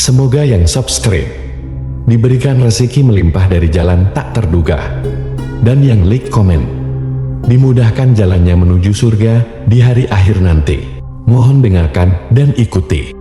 Semoga yang subscribe diberikan rezeki melimpah dari jalan tak terduga, dan yang like komen dimudahkan jalannya menuju surga di hari akhir nanti. Mohon dengarkan dan ikuti.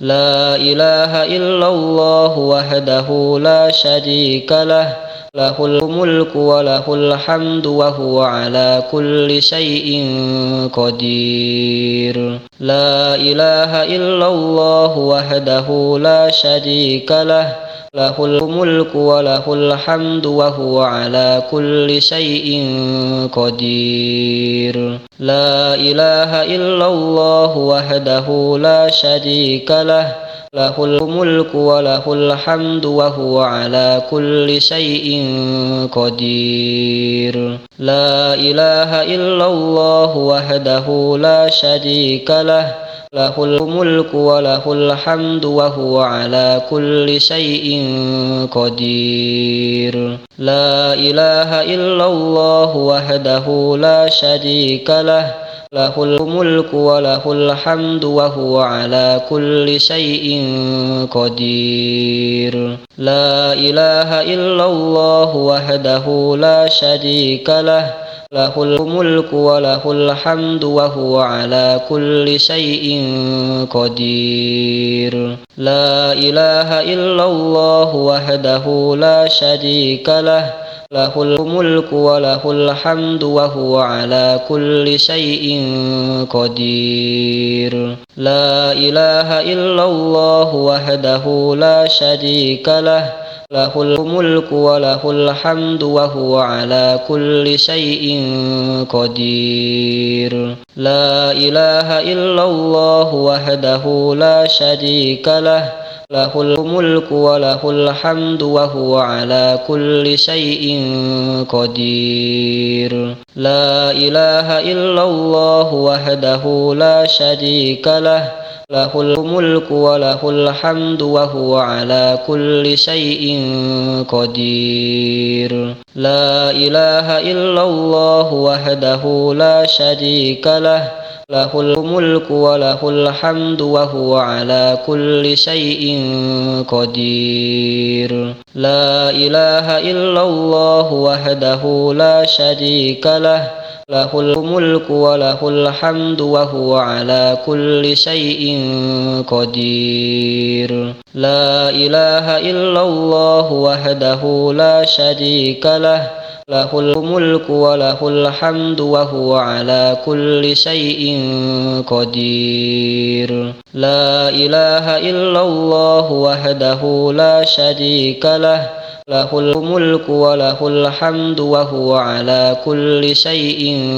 La ilaha illallah wahdahu la syarika lah, lahul mulku wa lahul hamdu wa huwa ala kulli syai'in qadir. La ilaha illallah wahdahu la syarika lah, lahul mulku wa lahul hamdu wa huwa ala kulli syai'in qadir. La ilaha illallah wahdahu la syarika lah, lahul mulku wa lahul hamdu wa huwa ala kulli syai'in qadir. La ilaha illallah wahdahu la syarika lah, lahul mulku wa lahul hamdu wa huwa ala kulli syai'in qadir. La ilaha illallah wahdahu la syarika lah, lahul mulku wa lahul hamdu wa huwa ala kulli syai'in qadir. La ilaha illallah wahdahu la syarika lah, lahul mulku wa lahul hamdu wa huwa ala kulli syai'in qadir. La ilaha illallah wahdahu la syarika lah, lahul mulku wa lahul hamdu wa huwa ala kulli syai'in qadir. La ilaha illallah wahdahu la syarika lah, lahul mulku wa lahul hamdu wa huwa ala kulli syai'in qadir. La ilaha illallah wahdahu la syarika lah, lahul mulku wa lahul hamdu wa huwa ala kulli syai'in qadir. La ilaha illallah wahdahu la syarika lah, lahul mulku wa lahul hamdu wa huwa ala kulli syai'in qadir. La ilaha illallah wahdahu la syarika lah, lahul mulku wa lahul hamdu wa huwa ala kulli syai'in qadir. La ilaha illallah wahdahu la syarika lah, lahul mulku wa lahul hamdu wa huwa ala kulli syai'in qadir. La ilaha illallah wahdahu la syarika lah, lahul mulku wa lahul hamdu wa huwa ala kulli syai'in qadir. La ilaha illallah wahdahu la syarika lah, lahul mulku wa lahul hamdu wa huwa ala kulli syai'in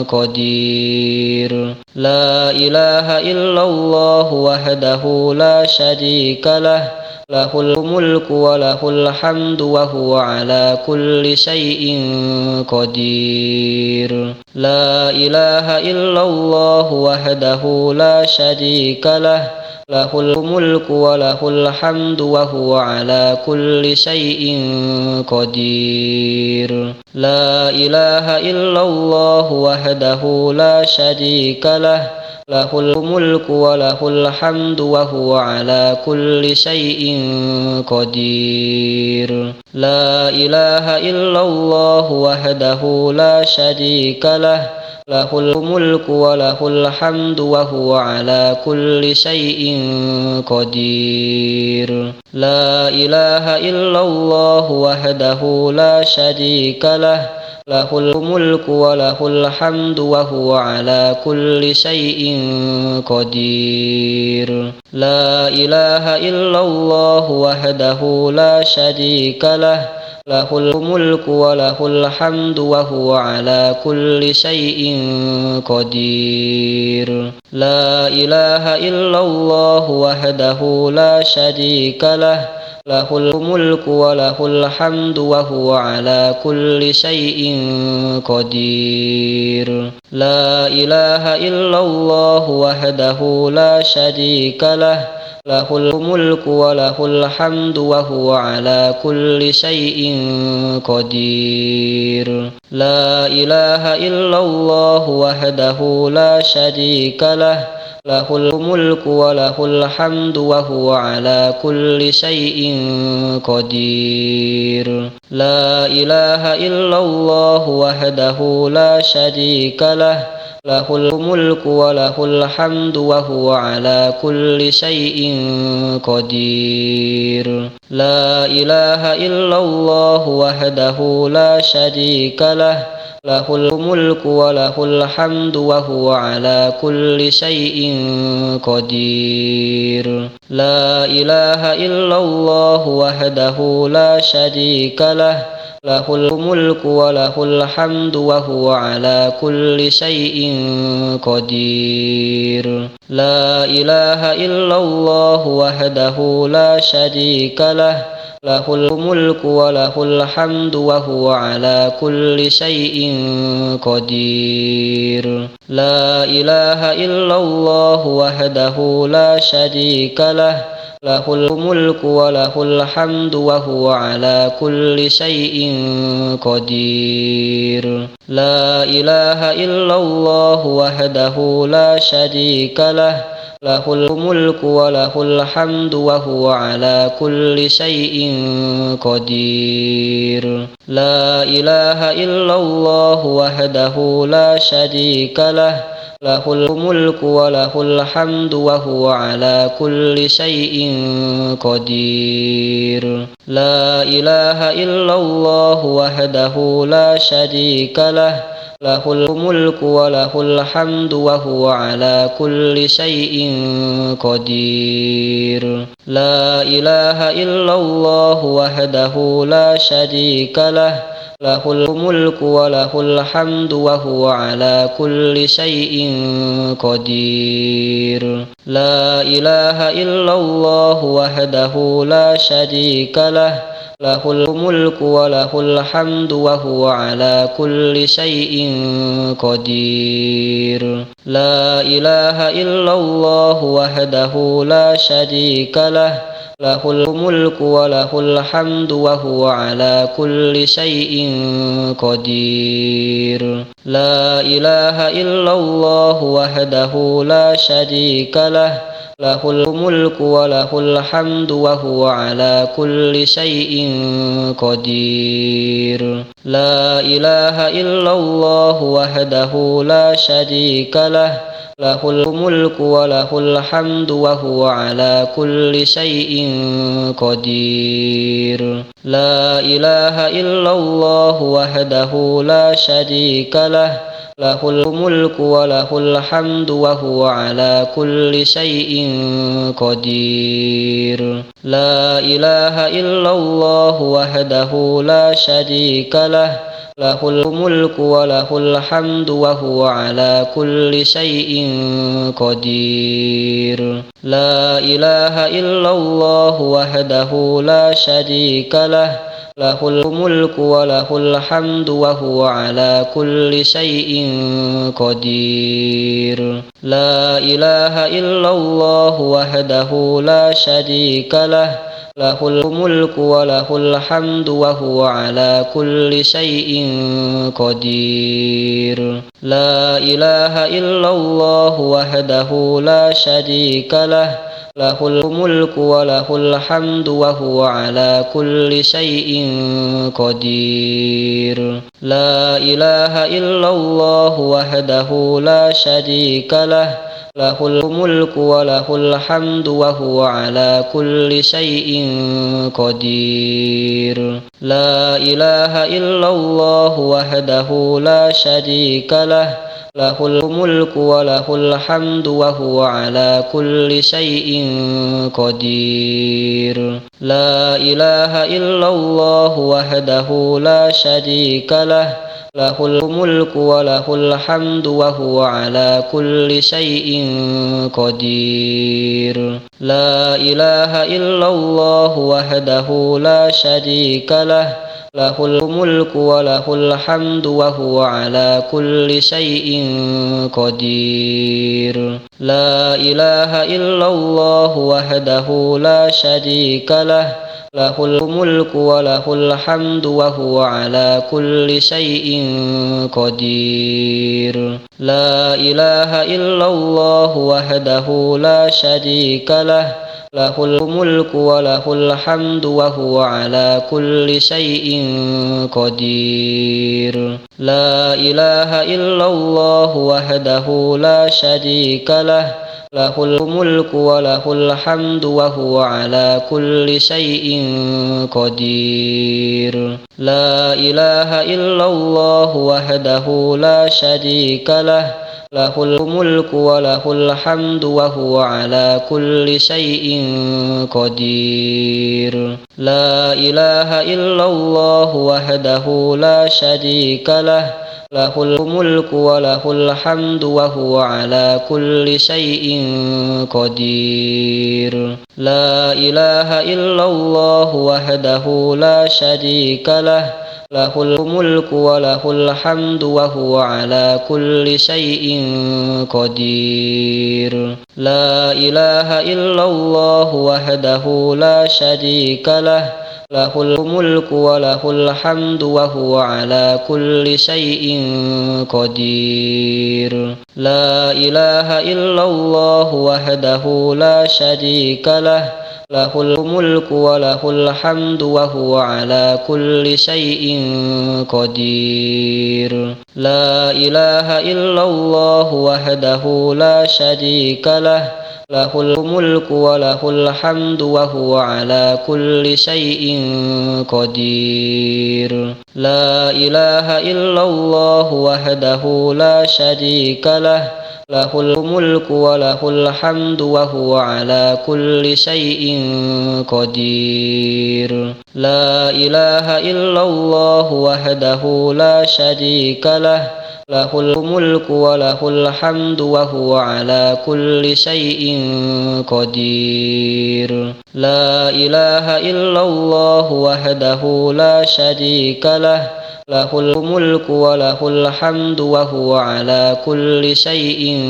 qadir. La ilaha illallah wahdahu la syarika lah, lahul mulku wa lahul hamdu wa huwa ala kulli syai'in qadir. La ilaha illallah wahdahu la syarika lah, lahul mulku wa lahul hamdu wa huwa ala kulli syai'in qadir. La ilaha illallah wahdahu la syarika lah, lahul mulku wa lahul hamdu wa huwa ala kulli syai'in qadir. La ilaha illallah wahdahu la syarika lah, lahul mulku wa lahul hamdu wa huwa ala kulli syai'in qadir. La ilaha illallah wahdahu la syarika lah, lahul mulku wa lahul hamdu wa huwa ala kulli syai'in qadir. La ilaha illallah wahdahu la syarika lah, lahul mulku wa lahul hamdu wa huwa ala kulli syai'in qadir. La ilaha illallah wahdahu la syarika lah, lahul mulku wa lahul hamdu wa huwa ala kulli syai'in qadir. La ilaha illallah wahdahu la syarika lah, lahul mulku wa lahul hamdu wa huwa ala kulli syai'in qadir. La ilaha illallah wahdahu la syarika lah, lahul mulku wa lahul hamdu wa huwa ala kulli syai'in qadir. La ilaha illallah wahdahu la syarika lah, lahul mulku wa lahul hamdu wa huwa ala kulli syai'in qadir. La ilaha illallah wahdahu la syarika lah, lahul mulku wa lahul hamdu wa huwa ala kulli syai'in qadir. La ilaha illallah wahdahu la syarika lah, lahul mulku wa lahul hamdu wa huwa ala kulli syai'in qadir. La ilaha illallah wahdahu la syarika lah, lahul mulku wa lahul hamdu wa huwa ala kulli syai'in qadir. La ilaha illallah wahdahu la syarika lah, lahul mulku wa lahul hamdu wa huwa ala kulli syai'in qadir. La ilaha illallah wahdahu la syarika lah, lahul mulku wa lahul hamdu wa huwa ala kulli syai'in qadir. La ilaha illallah wahdahu la syarika lah, lahul mulku wa lahul hamdu wa huwa ala kulli syai'in qadir. La ilaha illallah wahdahu la syarika lah, lahul mulku wa lahul hamdu wa huwa ala kulli syai'in qadir. La ilaha illallah wahdahu la syarika lah, lahul mulku wa lahul hamdu wa huwa ala kulli syai'in qadir. La ilaha illallah wahdahu la syarika lah, lahul mulku wa lahul hamdu wa huwa ala kulli syai'in qadir. La ilaha illallah wahdahu la syarika lah, lahul mulku wa lahul hamdu wa huwa ala kulli syai'in qadir. La ilaha illallah wahdahu la syarika lah, lahul mulku wa lahul hamdu wa huwa ala kulli syai'in qadir. La ilaha illallah wahdahu la syarika lah, lahul mulku wa lahul hamdu wa huwa ala kulli syai'in qadir. La ilaha illallah wahdahu la syarika lah, lahul mulku wa lahul hamdu wa huwa ala kulli syai'in qadir. La ilaha illallah wahdahu la syarika lah, lahul mulku wa lahul hamdu wa huwa ala kulli syai'in qadir. La ilaha illallah wahdahu la syarika lah, lahul mulku wa lahul hamdu wa huwa ala kulli syai'in qadir. La ilaha illallah wahdahu la syarika lah, lahul mulku wa lahul hamdu wa huwa ala kulli syai'in qadir. La ilaha illallah wahdahu la syarika lah, lahul mulku wa lahul hamdu wa huwa ala kulli syai'in qadir. La ilaha illallah wahdahu la syarika lah, lahul mulku wa lahul hamdu wa huwa ala kulli syai'in qadir. La ilaha illallah wahdahu la syarika lah, lahul mulku wa lahul hamdu wa huwa ala kulli syai'in qadir. La ilaha illallah wahdahu la syarika lah, lahul mulku wa lahul hamdu wa huwa ala kulli syai'in qadir. La ilaha illallah wahdahu la syarika lah, lahul mulku wa lahul hamdu wa huwa ala kulli syai'in qadir. La ilaha illallah wahdahu la syarika lah, lahul mulku wa lahul hamdu wa huwa ala kulli syai'in qadir. La ilaha illallah wahdahu la syarika lah, lahul mulku wa lahul hamdu wa huwa ala kulli syai'in qadir. La ilaha illallah wahdahu la syarika lah, lahul mulku wa lahul hamdu wa huwa ala kulli syai'in qadir. La ilaha illallah wahdahu la syarika lah, lahul mulku wa lahul hamdu wa huwa ala kulli syai'in qadir. La ilaha illallah wahdahu la syarika lah, lahul mulku wa lahul hamdu wa huwa ala kulli syai'in qadir. La ilaha illallah wahdahu la syarika lah, lahul mulku wa lahul hamdu wa huwa ala kulli syai'in qadir. La ilaha illallah wahdahu la syarika lah, lahul mulku wa lahul hamdu wa huwa ala kulli syai'in qadir. La ilaha illallah wahdahu la syarika lah, lahul mulku wa lahul hamdu wa huwa ala kulli syai'in qadir. La ilaha illallah wahdahu la syarika lah, lahul mulku wa lahul hamdu wa huwa ala kulli syai'in qadir. La ilaha illallah wahdahu la syarika lah, lahul mulku wa lahul hamdu wa huwa ala kulli syai'in qadir. La ilaha illallah wahdahu la syarika lah, lahul mulku wa lahul hamdu wa huwa ala kulli syai'in qadir. La ilaha illallah wahdahu la syarika lah, lahul mulku wa lahul hamdu wa huwa ala kulli syai'in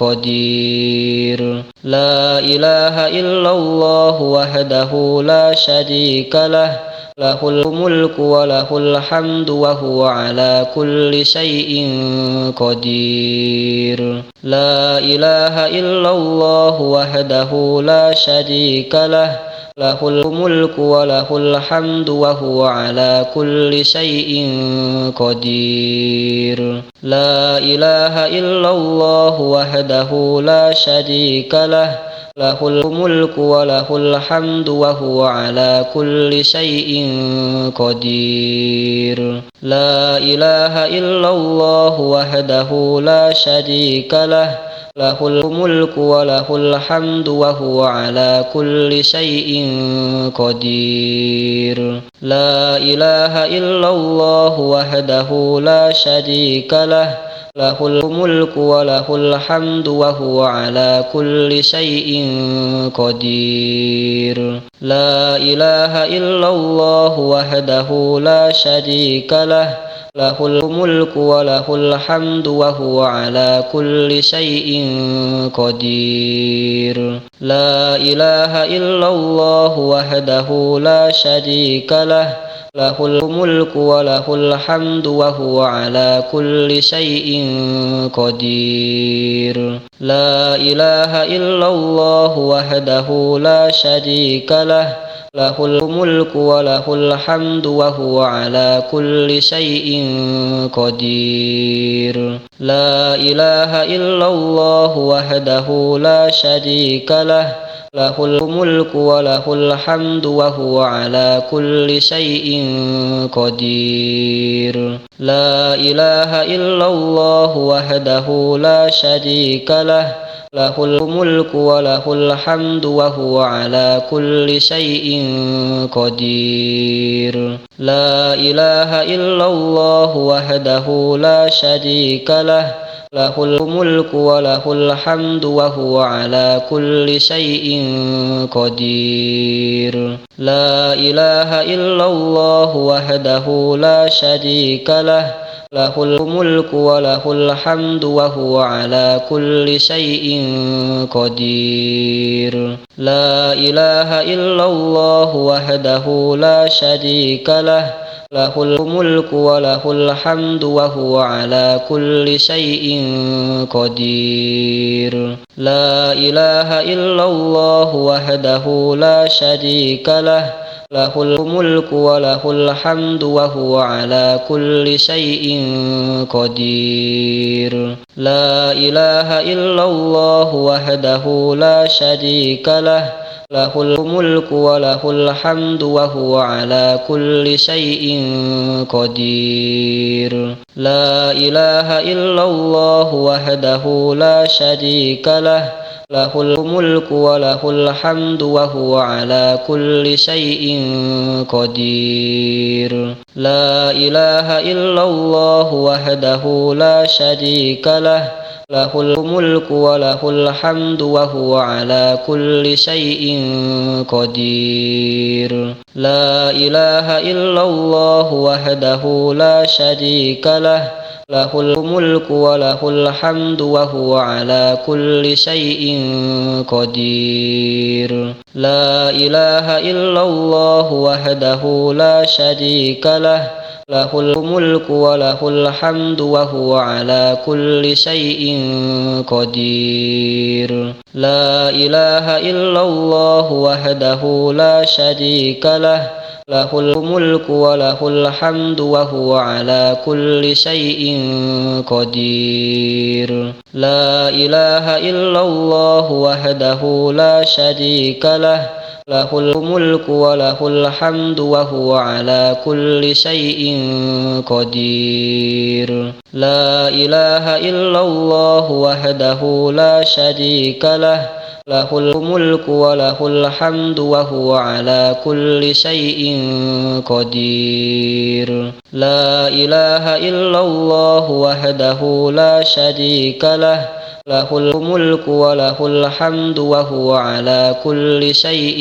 qadir. La ilaha illallah wahdahu la syarika lah, lahul mulku wa lahul hamdu wa huwa ala kulli syai'in qadir. La ilaha illallah wahdahu la syarika lah, lahul mulku wa lahul hamdu wa huwa ala kulli syai'in qadir. La ilaha illallah wahdahu la syarika lah, lahul mulku wa lahul hamdu wa huwa ala kulli syai'in qadir. La ilaha illallah wahdahu la syarika lah, lahul mulku wa lahul hamdu wa huwa ala kulli syai'in qadir. La ilaha illallah wahdahu la syarika lah, lahul mulku wa lahul hamdu wa huwa ala kulli syai'in qadir. La ilaha illallah wahdahu la syarika lah, lahul mulku wa lahul hamdu wa huwa ala kulli syai'in qadir. La ilaha illallah wahdahu la syarika lah, lahul mulku wa lahul hamdu wa huwa ala kulli syai'in qadir. La ilaha illallah wahdahu la syarika lah, lahul mulku wa lahul hamdu wa huwa ala kulli syai'in qadir. La ilaha illallah wahdahu la syarika lah, lahul mulku wa lahul hamdu wa huwa ala kulli syai'in qadir. La ilaha illallah wahdahu la syarika lah, lahul mulku wa lahul hamdu wa huwa ala kulli syai'in qadir. La ilaha illallah wahdahu la syarika lah, له الملك وله الحمد وهو على كل شيء قدير لا إله إلا الله وحده لا شريك له له الملك وله الحمد وهو على كل شيء قدير لا إله إلا الله وحده لا شريك له له الملك وله الحمد وهو على كل شيء قدير لا إله إلا الله وحده لا شريك له له الملك وله الحمد وهو على كل شيء قدير لا إله إلا الله وحده لا شريك له له الملك وله الحمد وهو على كل شيء قدير لا إله إلا الله وحده لا شريك له له الملك وله الحمد وهو على كل شيء قدير لا إله إلا الله وحده لا شريك له له الملك وله الحمد وهو على كل شيء قدير لا إله إلا الله وحده لا شريك له له الملك وله الحمد وهو على كل شيء قدير لا إله إلا الله وحده لا شريك له له الملك وله الحمد وهو على كل شيء قدير لا إله إلا الله وحده لا شريك له له الملك وله الحمد وهو على كل شيء قدير لا إله إلا الله وحده لا شريك له له الملك وله الحمد وهو على كل شيء قدير لا إله إلا الله وحده لا شريك له له الملك وله الحمد وهو على كل شيء قدير لا إله إلا الله وحده لا شريك له له الملك وله الحمد وهو على كل شيء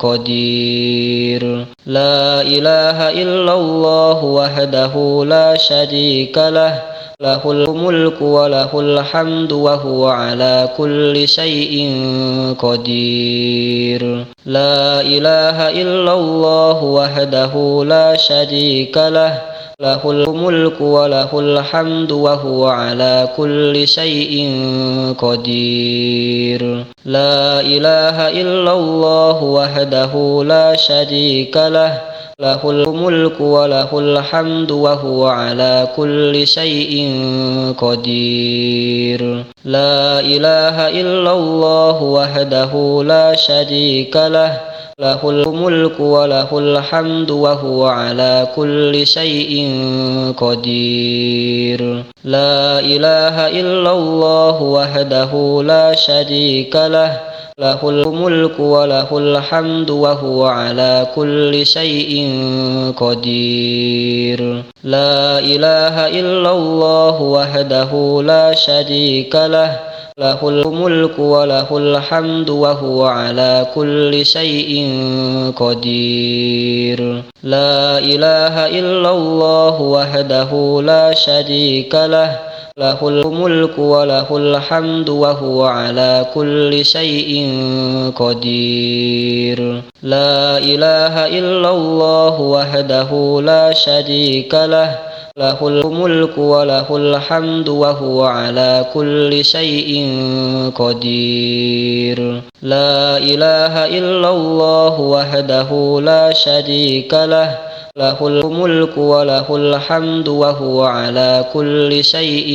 قدير لا إله إلا الله وحده لا شريك له له الملك وله الحمد وهو على كل شيء قدير لا إله إلا الله وحده لا شريك له له الملك وله الحمد وهو على كل شيء قدير لا إله إلا الله وحده لا شريك له له الملك وله الحمد وهو على كل شيء قدير لا إله إلا الله وحده لا شريك له له الملك وله الحمد وهو على كل شيء قدير لا إله إلا الله وحده لا شريك له له الملك وله الحمد وهو على كل شيء قدير لا إله إلا الله وحده لا شريك له له الملك وله الحمد وهو على كل شيء قدير لا إله إلا الله وحده لا شريك له له الملك وله الحمد وهو على كل شيء قدير لا إله إلا الله وحده لا شريك له له الملك وله الحمد وهو على كل شيء قدير لا إله إلا الله وحده لا شريك له له الملك وله الحمد وهو على كل شيء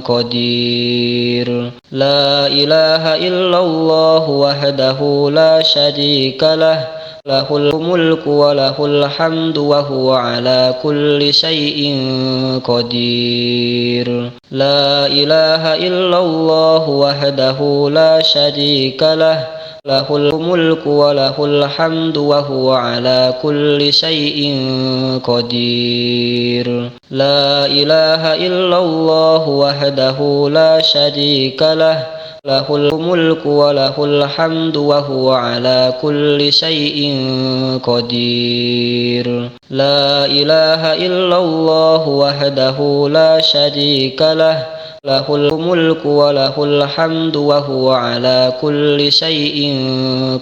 قدير لا إله إلا الله وحده لا شريك له له الملك وله الحمد وهو على كل شيء قدير. لا إله إلا الله وحده لا شريك له له الملك وله الحمد وهو على كل شيء قدير. لا إله إلا الله وحده لا شريك له له الملك وله الحمد وهو على كل شيء قدير. لا إله إلا الله وحده لا شريك له له الملك وله الحمد وهو على كل شيء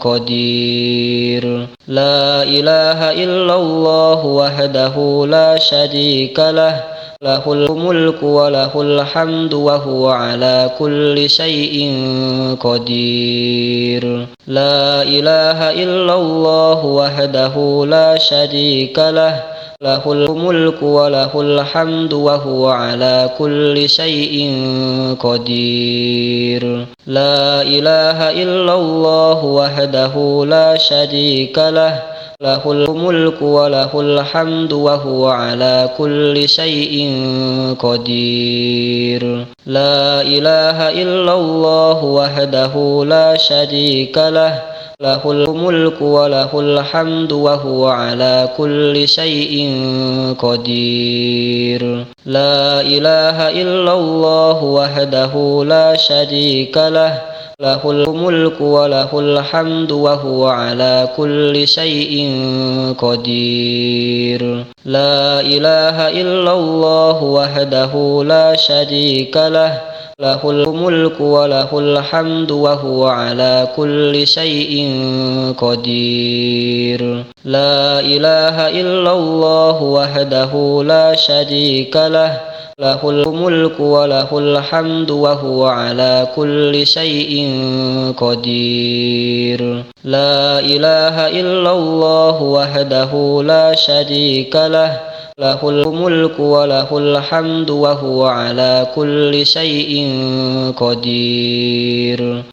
قدير. لا إله إلا الله وحده لا شريك له له الملك وله الحمد وهو على كل شيء قدير. لا إله إلا الله وحده لا شريك له له الملك وله الحمد وهو على كل شيء قدير. لا إله إلا الله وحده لا شريك له له الملك وله الحمد وهو على كل شيء قدير. لا إله إلا الله وحده لا شريك له له الملك وله الحمد وهو على كل شيء قدير. لا إله إلا الله وحده لا شريك له له الملك وله الحمد وهو على كل شيء قدير. لا إله إلا الله وحده لا شريك له له الملك وله الحمد وهو على كل شيء قدير. لا إله إلا الله وحده لا شريك له له الملك وله الحمد وهو على كل شيء قدير. لا إله إلا الله وحده لا شريك له له الملك وله الحمد وهو على كل شيء قدير.